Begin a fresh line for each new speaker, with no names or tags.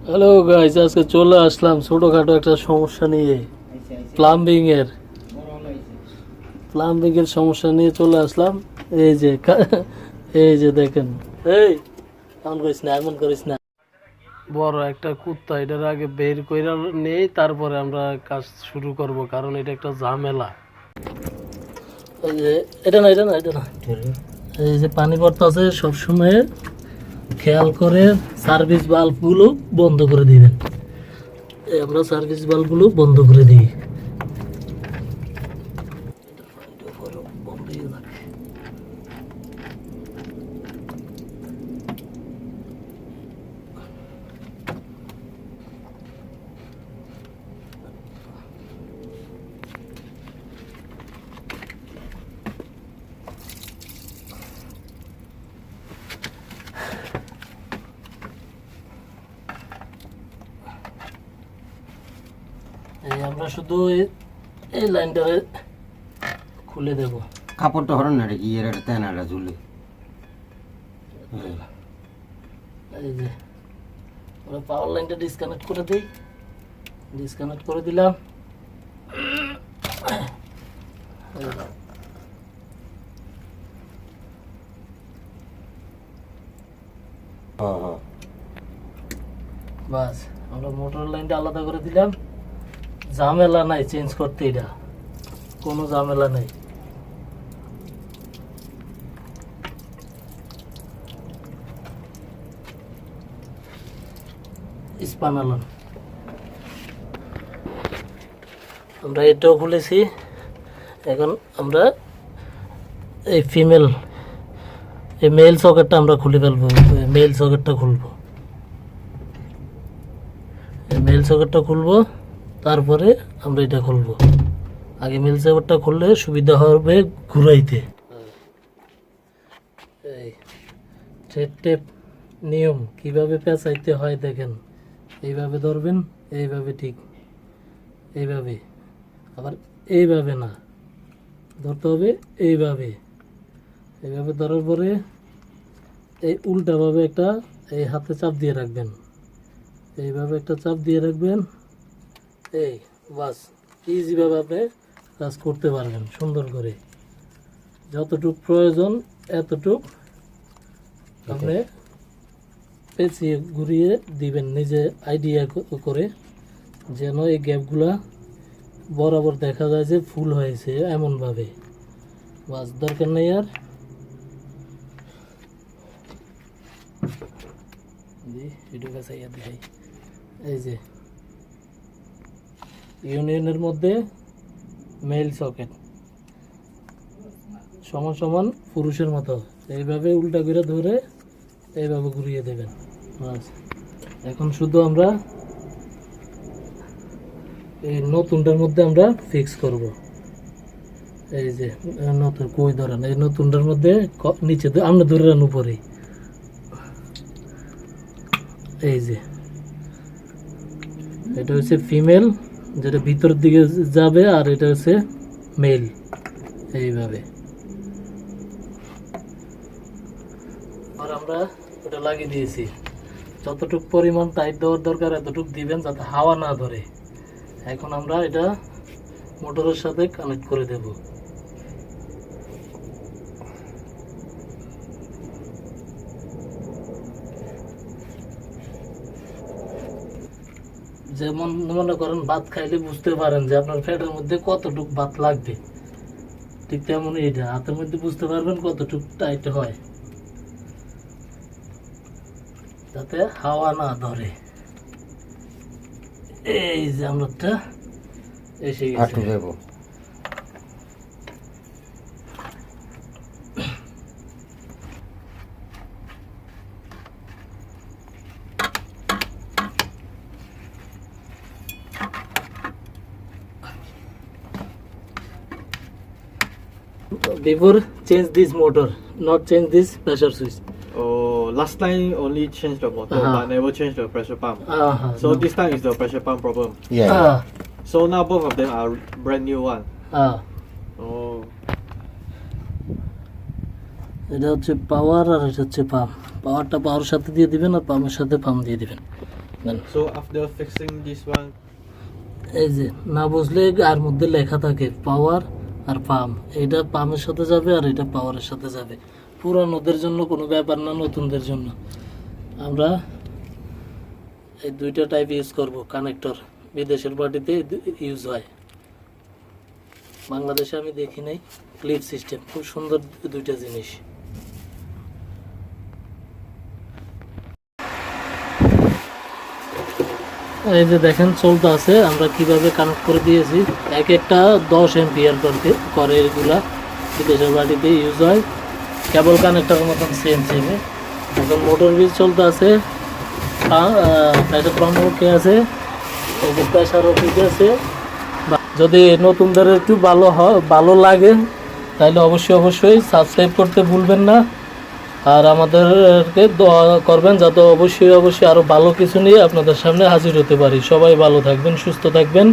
Hello guys, আজকে চলে আসলাম ছোটখাটো একটা সমস্যা নিয়ে। প্লাম্বিং এর সমস্যা নিয়ে চলে আসলাম। এই যে এই যে দেখেন, এই এমন করিস না। বড় একটা কুত্তা, এটার আগে বের কইরা নেই, তারপরে আমরা কাজ শুরু করব, কারণ এটা একটা ঝামেলা। এই যে এটা না এই যে পানি পড়তেছে, সবসময় খেয়াল করে সার্ভিস বাল্বগুলো বন্ধ করে দিবেন। আমরা সার্ভিস বাল্বগুলো বন্ধ করে দিই। এই আমরা শুধু এই লাইনটারে খুলে দেব।
কাপড়টা হরণ না রে, কি এর একটা তেনাটা ঝুলে।
এই যে আমরা পাওয়ার লাইনটা ডিসকানেক্ট করে দিই। ডিসকানেক্ট করে দিলাম। বাস, আমরা মোটর লাইনটা আলাদা করে দিলাম। ঝামেলা নাই চেঞ্জ করতে, এটা কোনো ঝামেলা নেই। স্পানালন আমরা এটাও খুলেছি। এখন আমরা এই মেল সকেটটা আমরা খুলে ফেলবো। মেল সকেটটা খুলবো, তারপরে আমরা এটা খুলবো। আগে মেল সকেটটা খুললে সুবিধা হবে ঘুরাইতে। এই থ্রেড টেপ নিয়ম কিভাবে পেঁচাইতে হয় দেখেন। এইভাবে ধরবেন, এইভাবে, ঠিক এইভাবে, আবার এইভাবে না, ধরতে হবে এইভাবে। এইভাবে ধরার পরে এই উল্টাভাবে একটা এই হাতে চাপ দিয়ে রাখবেন। এইভাবে একটা চাপ দিয়ে রাখবেন। এই বাস, ইজিভাবে আপনি কাজ করতে পারবেন সুন্দর করে। যতটুক প্রয়োজন এতটুক আপনি পেঁচিয়ে ঘুরিয়ে দিবেন নিজে আইডিয়া করে, যেন এই গ্যাপগুলা বরাবর দেখা যায় যে ফুল হয়েছে এমনভাবে। বাস, দরকার নেই আর। এই যে ইউনিয়নের মধ্যে মেল সকেট সমান সমান পুরুষের মতো এইভাবে উল্টা করে ধরে এইভাবে ঘুরিয়ে দেবেন। বাস, এখন শুধু আমরা এই নতুনটার মধ্যে আমরা ফিক্স করব। এই যে নতুন কই ধরেন, এই নতুনটার মধ্যে নিচে আমরা ধরে রান উপরে। এই যে এটা হচ্ছে ফিমেল, যেটা ভিতরের দিকে যাবে, আর এটা হচ্ছে মেল। এইভাবে আর আমরা ওটা লাগিয়ে দিয়েছি। যতটুকু পরিমাণ টাইট দেওয়ার দরকার এতটুকু দিবেন, যাতে হাওয়া না ধরে। এখন আমরা এটা মোটরের সাথে কানেক্ট করে দেব। যেমন মনে করেন ভাত খাইলে বুঝতে পারেন যে আপনার পেটের মধ্যে কতটুকু ভাত লাগবে, ঠিক তেমন এটা হাতের মধ্যে বুঝতে পারবেন কতটুকু টাইট হয়, যাতে হাওয়া না ধরে। এই যে আমারটা এসে গেছে। Before change this motor, not change this pressure switch.
Oh, last time only change the motor, but never change the pressure pump. So
No.
this time is the pressure pump problem.
Ah,
So now both of them are brand new one.
ah.
Oh,
এটা হচ্ছে পাওয়ার আর এটা হচ্ছে pump. পাওয়ারটা পাওয়ার সাথে দিয়ে দিবেন, আর পাম্পের সাথে পাম্প দিয়ে দিবেন।
So after fixing this one,
এই যে না বুঝলে আর মধ্যে লেখা থাকে পাওয়ার আর পাম্প, এটা পাম্পের সাথে যাবে আর এটা পাওয়ারের সাথে যাবে। পুরানোদের জন্য কোনো ব্যাপার না, নতুনদের জন্য আমরা এই দুইটা টাইপ ইউজ করব কানেক্টর। বিদেশের বাড়িতে ইউজ হয়, বাংলাদেশে আমি দেখি নাই। ক্লিপ সিস্টেম খুব সুন্দর দুইটা জিনিস। এই যে দেখেন চলতে আছে, আমরা কিভাবে কানেক্ট করে দিয়েছি। এক একটা 10 এম্পিয়ার করে এগুলা, বিদেশের বাড়িতে ইউজ হয়। কেবল কানেক্টরের মতন সেম সেমে। এখন মোটর বিল চলতে আছে, প্রেসার পাম্প ওকে আছে, এই যে প্রেসারও ঠিক আছে। যদি নতুনদের একটু ভালো লাগে তাহলে অবশ্যই সাবস্ক্রাইব করতে ভুলবেন না। আর আমাদেরকে দোয়া করবেন যাতে অবশ্যই আরও ভালো কিছু নিয়ে আপনাদের সামনে হাজির হতে পারি। সবাই ভালো থাকবেন, সুস্থ থাকবেন।